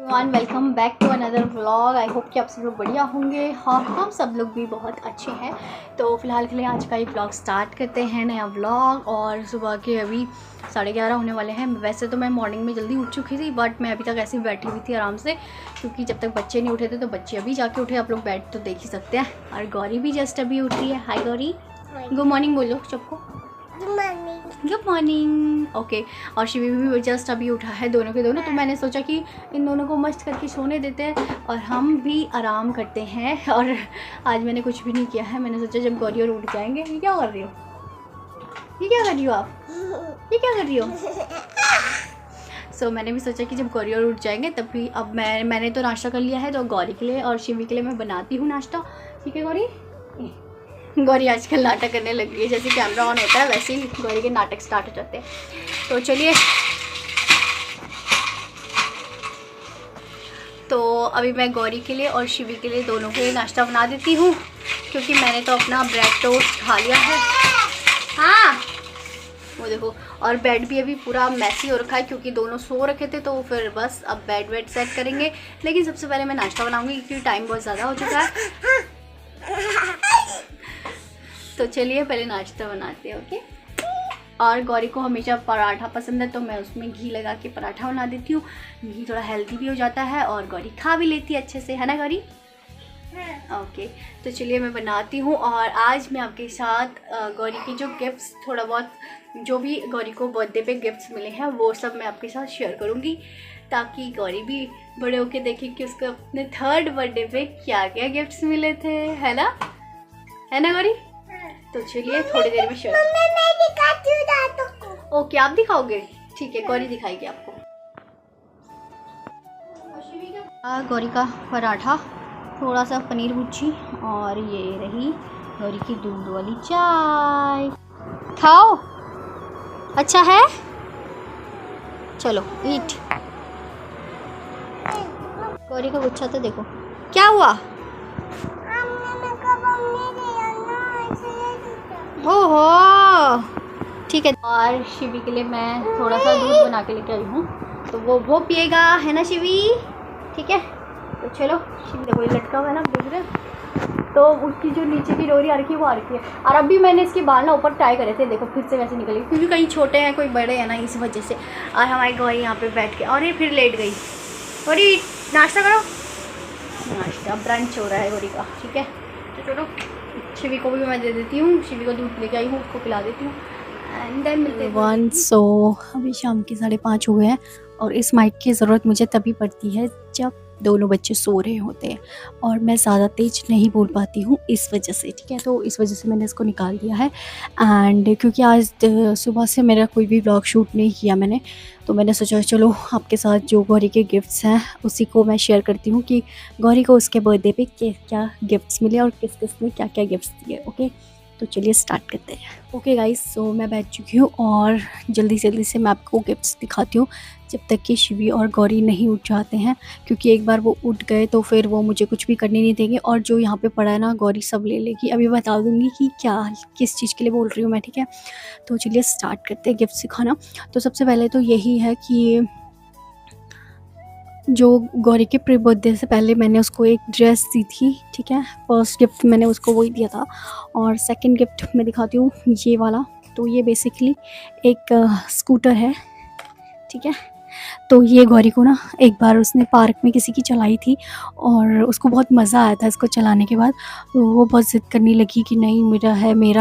Everyone, welcome back to another vlog. I hope कि आप सब लोग बढ़िया होंगे। हाँ, हम सब लोग भी बहुत अच्छे हैं। तो फ़िलहाल के लिए आज का एक व्लॉग स्टार्ट करते हैं, नया व्लॉग। और सुबह के अभी 11:30 होने वाले हैं। वैसे तो मैं मॉर्निंग में जल्दी उठ चुकी थी, बट मैं अभी तक ऐसे ही बैठी हुई थी आराम से, क्योंकि जब तक बच्चे नहीं उठे थे। तो बच्चे अभी जाके उठे, आप लोग बैठ तो देख ही सकते हैं। और गौरी भी जस्ट अभी उठ रही है। हाय गौरी, गुड मॉर्निंग बोलो सबको। Good morning. ओके, और शिवी भी जस्ट अभी उठा है, दोनों के दोनों। तो मैंने सोचा कि इन दोनों को मस्त करके सोने देते हैं और हम भी आराम करते हैं। और आज मैंने कुछ भी नहीं किया है। मैंने सोचा जब गौरी और उठ जाएंगे। ये क्या कर रही हो? ये क्या कर रही हो आप? ये क्या कर रही हो? मैंने भी सोचा कि जब गौरी और उठ जाएंगे तब भी। अब मैंने तो नाश्ता कर लिया है, तो गौरी के लिए और शिवी के लिए मैं बनाती हूँ नाश्ता। ठीक है गौरी? गौरी आजकल नाटक करने लग गई है। जैसे कैमरा ऑन होता है वैसे ही गौरी के नाटक स्टार्ट हो जाते हैं। तो चलिए, तो अभी मैं गौरी के लिए और शिवी के लिए दोनों के लिए नाश्ता बना देती हूँ, क्योंकि मैंने तो अपना ब्रेड टोस्ट खा लिया है। हाँ, वो देखो। और बेड भी अभी पूरा मैसी हो रखा है, क्योंकि दोनों सो रखे थे। तो फिर बस अब बेड वेड सेट करेंगे। लेकिन सबसे पहले मैं नाश्ता बनाऊँगी, क्योंकि टाइम बहुत ज़्यादा हो चुका है। तो चलिए पहले नाश्ता बनाते हैं। ओके। और गौरी को हमेशा पराठा पसंद है, तो मैं उसमें घी लगा के पराठा बना देती हूँ। घी थोड़ा हेल्दी भी हो जाता है और गौरी खा भी लेती है अच्छे से, है ना गौरी? ओके, तो चलिए मैं बनाती हूँ। और आज मैं आपके साथ गौरी के जो गिफ्ट्स, थोड़ा बहुत जो भी गौरी को बर्थडे पे गिफ्ट्स मिले हैं वो सब मैं आपके साथ शेयर करूँगी, ताकि गौरी भी बड़े होके देखे कि उसको अपने 3rd बर्थडे पे क्या क्या गिफ्ट्स मिले थे, है ना? है ना गौरी? तो चलिए थोड़ी देर में शेयर। ओके, आप दिखाओगे? ठीक है, गौरी दिखाएगी आपको। गौरी का पराठा, थोड़ा सा पनीर भुर्जी, और ये रही गौरी की दूध वाली चाय। खाओ, अच्छा है? चलो ईट। गौरी का गुच्छा तो देखो क्या हुआ। ओहो, ठीक है। और शिवी के लिए मैं थोड़ा सा दूध बना के लेके आई हूँ, तो वो पिएगा, है ना शिवी? ठीक है, तो चलो। शिवी देखो, ये लटका हुआ है ना, देख रहे? तो उसकी जो नीचे की डोरी आ रखी है वो आ रखी है। और अभी मैंने इसके बाल ना ऊपर टाई करे थे, देखो फिर से वैसे निकल गई, क्योंकि कहीं छोटे हैं कोई बड़े हैं ना, इस वजह से। और हमारी गौरी यहाँ पे बैठ के, और ये फिर लेट गई। गौरी नाश्ता करो। नाश्ता ब्रंच हो रहा है गौरी का, ठीक है। तो चलो, शिवी को भी मैं दे देती हूँ। शिवी को दूध लेके आई हूँ, उसको पिला देती हूँ, एंड देन मिलते हैं। सो अभी शाम के 5:30 हो गए हैं, और इस माइक की ज़रूरत मुझे तभी पड़ती है जब दोनों बच्चे सो रहे होते हैं, और मैं ज़्यादा तेज़ नहीं बोल पाती हूँ इस वजह से, ठीक है। तो इस वजह से मैंने इसको निकाल दिया है। एंड क्योंकि आज सुबह से मेरा कोई भी व्लॉग शूट नहीं किया मैंने, तो मैंने सोचा चलो आपके साथ जो गौरी के गिफ्ट्स हैं उसी को मैं शेयर करती हूँ, कि गौरी को उसके बर्थडे पे क्या गिफ्ट्स मिले और किस किस ने क्या क्या गिफ्ट्स दिए। ओके, तो चलिए स्टार्ट करते हैं। ओके गाइस, सो मैं बैठ चुकी हूँ, और जल्दी से मैं आपको गिफ्ट्स दिखाती हूँ, जब तक कि शिवी और गौरी नहीं उठ जाते हैं, क्योंकि एक बार वो उठ गए तो फिर वो मुझे कुछ भी करने नहीं देंगे, और जो यहाँ पे पड़ा है ना गौरी सब ले लेगी। अभी बता दूँगी कि किस चीज़ के लिए बोल रही हूँ मैं, ठीक है। तो चलिए स्टार्ट करते हैं गिफ्ट सिखाना। तो सबसे पहले तो यही है कि जो गौरी के प्री बर्थडे से पहले मैंने उसको एक ड्रेस दी थी, ठीक है। फर्स्ट गिफ्ट मैंने उसको वही दिया था। और सेकंड गिफ्ट मैं दिखाती हूँ, ये वाला। तो ये बेसिकली एक स्कूटर है, ठीक है। तो ये गौरी को ना एक बार उसने पार्क में किसी की चलाई थी, और उसको बहुत मज़ा आया था इसको चलाने के बाद। तो वो बहुत ज़िद करने लगी कि नहीं मेरा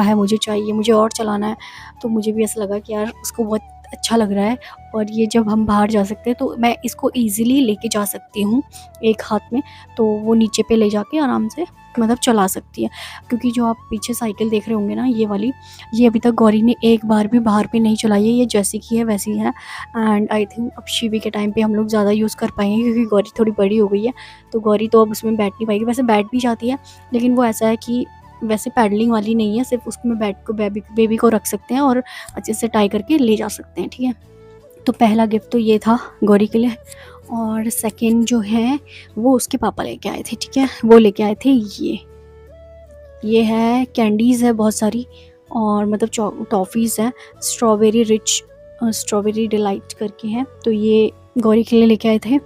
है, मुझे चाहिए, मुझे और चलाना है। तो मुझे भी ऐसा लगा कि यार उसको बहुत अच्छा लग रहा है, और ये जब हम बाहर जा सकते हैं तो मैं इसको ईज़िली लेके जा सकती हूँ एक हाथ में, तो वो नीचे पे ले जाके आराम से मतलब चला सकती है। क्योंकि जो आप पीछे साइकिल देख रहे होंगे ना, ये वाली, ये अभी तक गौरी ने एक बार भी बाहर पे नहीं चलाई है। ये जैसी की है वैसी है। एंड आई थिंक अब शिवी के टाइम पे हम लोग ज़्यादा यूज़ कर पाएंगे, क्योंकि गौरी थोड़ी बड़ी हो गई है। तो गौरी तो अब उसमें बैठ नहीं पाएगी, वैसे बैठ भी जाती है, लेकिन वो ऐसा है कि वैसे पैडलिंग वाली नहीं है, सिर्फ उसमें बेबी को रख सकते हैं और अच्छे से टाई करके ले जा सकते हैं, ठीक है। तो पहला गिफ्ट तो ये था गौरी के लिए। और सेकंड जो है वो उसके पापा लेके आए थे, ठीक है। वो लेके आए थे ये है कैंडीज़ है बहुत सारी, और मतलब टॉफ़ीज़ है, स्ट्रॉबेरी डिलाइट करके हैं। तो ये गौरी के लिए लेके आए थे।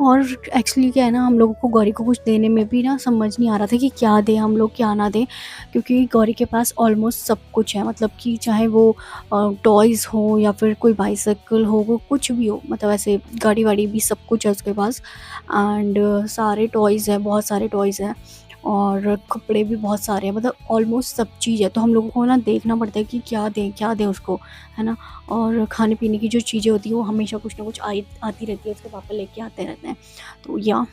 और एक्चुअली क्या है ना, हम लोगों को गौरी को कुछ देने में भी ना समझ नहीं आ रहा था कि क्या दें हम लोग, क्या ना दें, क्योंकि गौरी के पास ऑलमोस्ट सब कुछ है, मतलब कि चाहे वो टॉयज़ हो या फिर कोई बाइसाइकिल हो, वो कुछ भी हो, मतलब ऐसे गाड़ी वाड़ी भी सब कुछ है उसके पास। एंड सारे टॉयज़ हैं, बहुत सारे टॉयज़ हैं, और कपड़े भी बहुत सारे हैं, मतलब ऑलमोस्ट सब चीज़ है। तो हम लोगों को ना देखना पड़ता है कि क्या दें उसको, है ना। और खाने पीने की जो चीज़ें होती हैं वो हमेशा कुछ ना कुछ आती रहती है, उसके पापा लेके आते रहते हैं। तो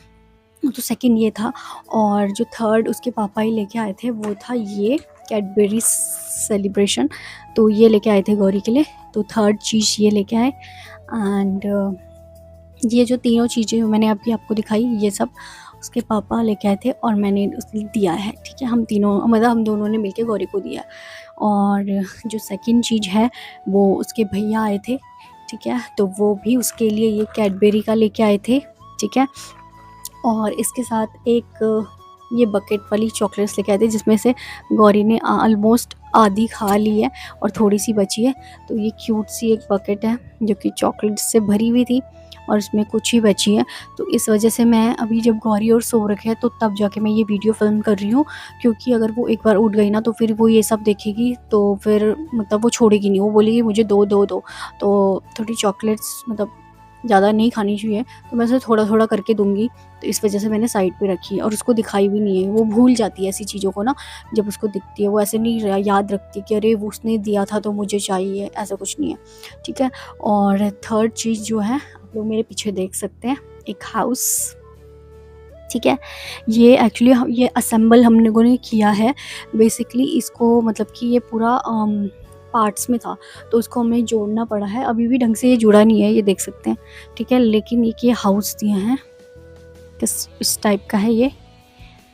तो सेकंड ये था। और जो थर्ड उसके पापा ही लेके आए थे वो था ये कैडबरी सेलिब्रेशन। तो ये लेके आए थे गौरी के लिए। तो थर्ड चीज़ ये लेके आए। एंड ये जो तीनों चीज़ें मैंने अभी आपको दिखाई, ये सब उसके पापा लेके आए थे और मैंने उसको दिया है, ठीक है। हम तीनों, मतलब हम दोनों ने मिलके गौरी को दिया। और जो सेकंड चीज़ है वो उसके भैया आए थे, ठीक है। तो वो भी उसके लिए ये कैडबरी का लेके आए थे, ठीक है। और इसके साथ एक ये बकेट वाली चॉकलेट्स लेके आए थे, जिसमें से गौरी ने ऑलमोस्ट आधी खा ली है और थोड़ी सी बची है। तो ये क्यूट सी एक बकेट है जो कि चॉकलेट से भरी हुई थी और उसमें कुछ ही बची है। तो इस वजह से मैं अभी जब गौरी और सो रखे हैं तो तब जाके मैं ये वीडियो फ़िल्म कर रही हूँ, क्योंकि अगर वो एक बार उठ गई ना तो फिर वो ये सब देखेगी, तो फिर मतलब वो छोड़ेगी नहीं, वो बोलेगी मुझे दो दो दो। तो थोड़ी चॉकलेट्स मतलब ज़्यादा नहीं खानी चाहिए, तो मैं उसे थोड़ा थोड़ा करके दूंगी। तो इस वजह से मैंने साइड पे रखी है और उसको दिखाई भी नहीं है। वो भूल जाती है ऐसी चीज़ों को ना, जब उसको दिखती है वो ऐसे नहीं याद रखती कि अरे वो उसने दिया था तो मुझे चाहिए, ऐसा कुछ नहीं है, ठीक है। और थर्ड चीज़ जो है, आप लोग मेरे पीछे देख सकते हैं, एक हाउस, ठीक है। ये एक्चुअली ये असेंबल हम लोगों ने किया है बेसिकली इसको, मतलब कि ये पूरा पार्ट्स में था तो उसको हमें जोड़ना पड़ा है। अभी भी ढंग से ये जुड़ा नहीं है, ये देख सकते हैं, ठीक है। लेकिन ये हाउस दिए हैं, इस टाइप का है ये,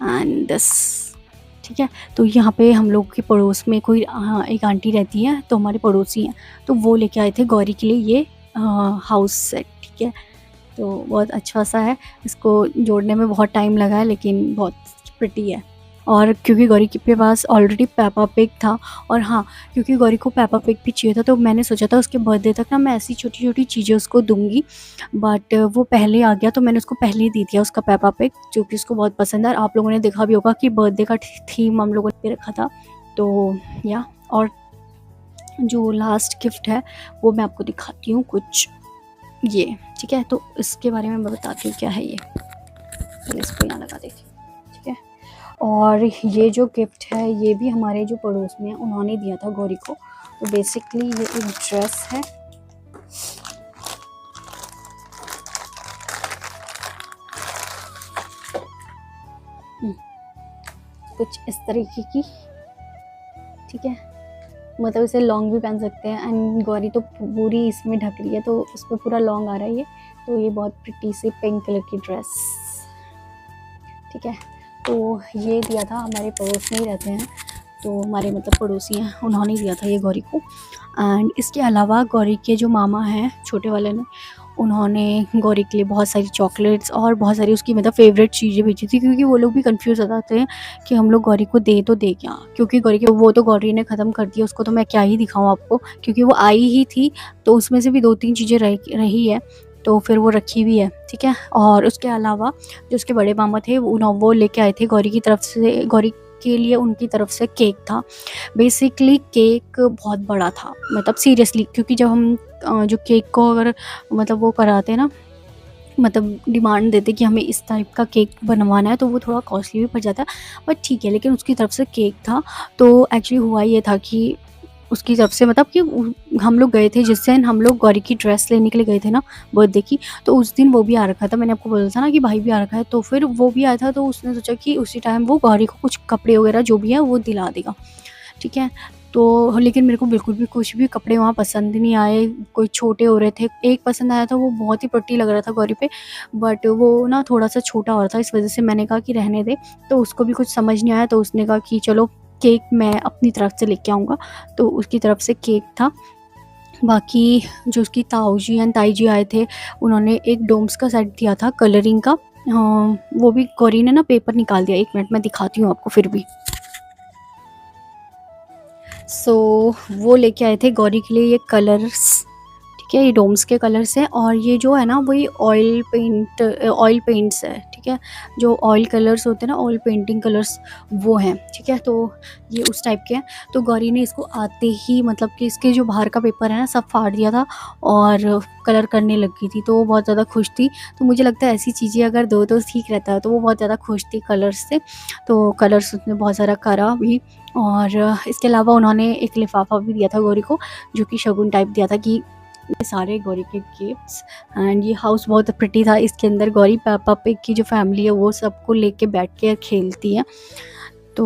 एंड दिस, ठीक है। तो यहाँ पे हम लोग के पड़ोस में कोई एक आंटी रहती है, तो हमारे पड़ोसी हैं, तो वो लेके आए थे गौरी के लिए ये हाउस सेट, ठीक है। तो बहुत अच्छा सा है, इसको जोड़ने में बहुत टाइम लगा है लेकिन बहुत प्रिटी है। और क्योंकि गौरी के पास ऑलरेडी पेपा पिग था, और हाँ, क्योंकि गौरी को पेपा पिग भी चाहिए था, तो मैंने सोचा था उसके बर्थडे तक ना मैं ऐसी छोटी छोटी चीज़ें उसको दूंगी, बट वो पहले आ गया तो मैंने उसको पहले ही दे दिया उसका पेपा पिग, जो कि उसको बहुत पसंद है। और आप लोगों ने देखा भी होगा कि बर्थडे का थीम हम लोगों ने रखा था। तो या और जो लास्ट गिफ्ट है वो मैं आपको दिखाती हूँ कुछ, ये, ठीक है। तो इसके बारे में मैं बताती हूँ क्या है ये, इसको यहाँ लगा देती हूँ, ठीक है। और ये जो गिफ्ट है ये भी हमारे जो पड़ोस में है उन्होंने दिया था गौरी को। तो बेसिकली ये एक ड्रेस है, कुछ इस तरीके की, ठीक है। मतलब इसे लॉन्ग भी पहन सकते हैं, एंड गौरी तो पूरी इसमें ढक रही है तो उस पर पूरा लॉन्ग आ रहा है ये। तो ये बहुत प्रिटी सी पिंक कलर की ड्रेस, ठीक है। तो ये दिया था, हमारे पड़ोस में ही रहते हैं तो हमारे मतलब पड़ोसी हैं, उन्होंने दिया था ये गौरी को। एंड इसके अलावा गौरी के जो मामा हैं छोटे वाले ने, उन्होंने गौरी के लिए बहुत सारी चॉकलेट्स और बहुत सारी उसकी मतलब फेवरेट चीज़ें भेजी थी, क्योंकि वो लोग भी कंफ्यूज हो जाते हैं कि हम लोग गौरी को दे तो दे क्या, क्योंकि गौरी के वो तो गौरी ने ख़त्म कर दिया, उसको तो मैं क्या ही दिखाऊँ आपको, क्योंकि वो आई ही थी तो उसमें से भी 2-3 चीज़ें रही है, तो फिर वो रखी हुई है, ठीक है। और उसके अलावा जो उसके बड़े मामा थे वो लेके आए थे गौरी की तरफ से, गौरी के लिए उनकी तरफ से केक था। बेसिकली केक बहुत बड़ा था, मतलब सीरियसली, क्योंकि जब हम जो केक को अगर मतलब वो कराते हैं ना, मतलब डिमांड देते कि हमें इस टाइप का केक बनवाना है, तो वो थोड़ा कॉस्टली भी पड़ जाता है, बट ठीक है। लेकिन उसकी तरफ से केक था, तो एक्चुअली हुआ ये था कि उसकी तरफ से मतलब कि हम लोग गए थे, जिस दिन हम लोग गौरी की ड्रेस लेने के लिए गए थे ना बर्थडे की, तो उस दिन वो भी आ रखा था। मैंने आपको बोला था ना कि भाई भी आ रखा है, तो फिर वो भी आया था, तो उसने सोचा कि उसी टाइम वो गौरी को कुछ कपड़े वगैरह जो भी है वो दिला देगा, ठीक है। तो लेकिन मेरे को बिल्कुल भी कुछ भी कपड़े वहाँ पसंद नहीं आए, कोई छोटे हो रहे थे। एक पसंद आया था, वो बहुत ही प्रिटी लग रहा था गौरी पे, बट वो ना थोड़ा सा छोटा हो रहा था, इस वजह से मैंने कहा कि रहने दे। तो उसको भी कुछ समझ नहीं आया, तो उसने कहा कि चलो केक मैं अपनी तरफ से लेके आऊँगा, तो उसकी तरफ से केक था। बाकी जो उसकी ताऊ जी एंड ताई जी आए थे, उन्होंने एक डोम्स का सेट दिया था कलरिंग का। वो भी गौरी ने ना पेपर निकाल दिया, 1 मिनट मैं दिखाती हूँ आपको फिर भी। सो वो लेके आए थे गौरी के लिए ये कलर्स, ठीक ठीक है, ये डोम्स के कलर्स हैं और ये जो है ना वही ऑयल पेंट्स है, ठीक है, जो ऑयल कलर्स होते हैं ना, ऑयल पेंटिंग कलर्स वो हैं, ठीक है। तो ये उस टाइप के हैं। तो गौरी ने इसको आते ही मतलब कि इसके जो बाहर का पेपर है ना सब फाड़ दिया था और कलर करने लग गई थी, तो वो बहुत ज़्यादा खुश थी। तो मुझे लगता है ऐसी चीज़ें अगर दो तो ठीक रहता है, तो वो बहुत ज़्यादा खुश थी कलर्स से। तो कलर्स उसने बहुत सारा करा भी और इसके अलावा उन्होंने एक लिफाफा भी दिया था गौरी को, जो कि शगुन टाइप दिया था कि ये सारे गौरी के गिफ्ट्स। एंड ये हाउस बहुत प्रिटी था, इसके अंदर गौरी पापा पिग की जो फैमिली है वो सबको लेके बैठ के खेलती है। तो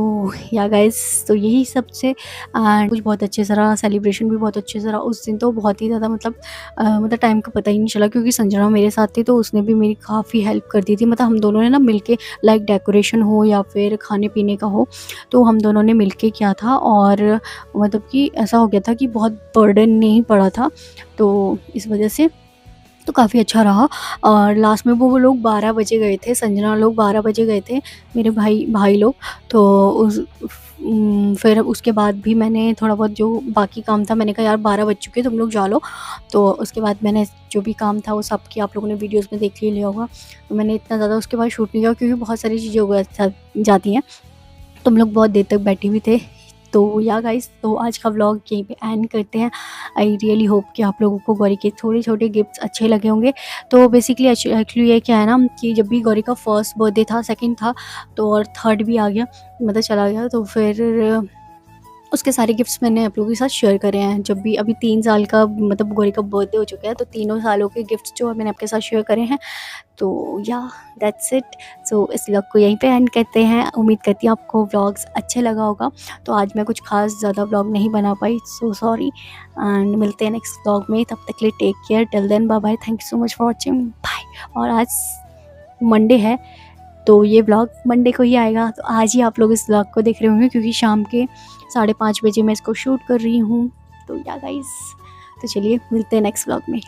या गाइस, तो यही सब से कुछ बहुत अच्छे से रहा, सेलिब्रेशन भी बहुत अच्छे से रहा उस दिन। तो बहुत ही ज़्यादा मतलब टाइम का पता ही नहीं चला, क्योंकि संजना मेरे साथ थी तो उसने भी मेरी काफ़ी हेल्प कर दी थी। मतलब हम दोनों ने ना मिलके, लाइक डेकोरेशन हो या फिर खाने पीने का हो, तो हम दोनों ने मिलके किया था। और मतलब कि ऐसा हो गया था कि बहुत बर्डन नहीं पड़ा था, तो इस वजह से तो काफ़ी अच्छा रहा। और लास्ट में वो लोग 12 बजे गए थे, संजना लोग 12 बजे गए थे, मेरे भाई लोग। तो फिर उसके बाद भी मैंने थोड़ा बहुत जो बाकी काम था, मैंने कहा यार 12 बज चुके तुम लोग जा लो। तो उसके बाद मैंने जो भी काम था वो सब किया, आप लोगों ने वीडियोज़ में देख ही लिया होगा। तो मैंने इतना ज़्यादा उसके बाद शूट नहीं किया, क्योंकि बहुत सारी चीज़ें हो जाती हैं। तुम लोग बहुत देर तक बैठे हुए थे। तो या गाइस, तो आज का व्लॉग यहीं पे एंड करते हैं। आई रियली होप कि आप लोगों को गौरी के थोड़े छोटे गिफ्ट्स अच्छे लगे होंगे। तो बेसिकली एक्चुअली ये क्या है ना कि जब भी गौरी का फर्स्ट बर्थडे था, सेकंड था, तो और थर्ड भी आ गया, मतलब चला गया, तो फिर उसके सारे गिफ्ट्स मैंने आप लोगों के साथ शेयर करे हैं। जब भी अभी 3 साल का मतलब गौरी का बर्थडे हो चुका है, तो तीनों सालों के गिफ्ट्स जो है मैंने आपके साथ शेयर करे हैं। तो या दैट्स इट। सो इस व्लॉग को यहीं पे एंड करते हैं। उम्मीद करती हूँ आपको व्लॉग्स अच्छे लगा होगा। तो आज मैं कुछ खास ज़्यादा व्लॉग नहीं बना पाई, सो सॉरी। एंड मिलते हैं नेक्स्ट व्लॉग में, तब तक के लिए take care, till then bye bye, thank you so much for watching, bye. और आज मंडे है, तो ये व्लॉग मंडे को ही आएगा। तो आज ही आप लोग इस व्लॉग को देख रहे होंगे, क्योंकि शाम के 5:30 बजे मैं इसको शूट कर रही हूँ। तो या गाइस, तो चलिए मिलते हैं नेक्स्ट व्लॉग में।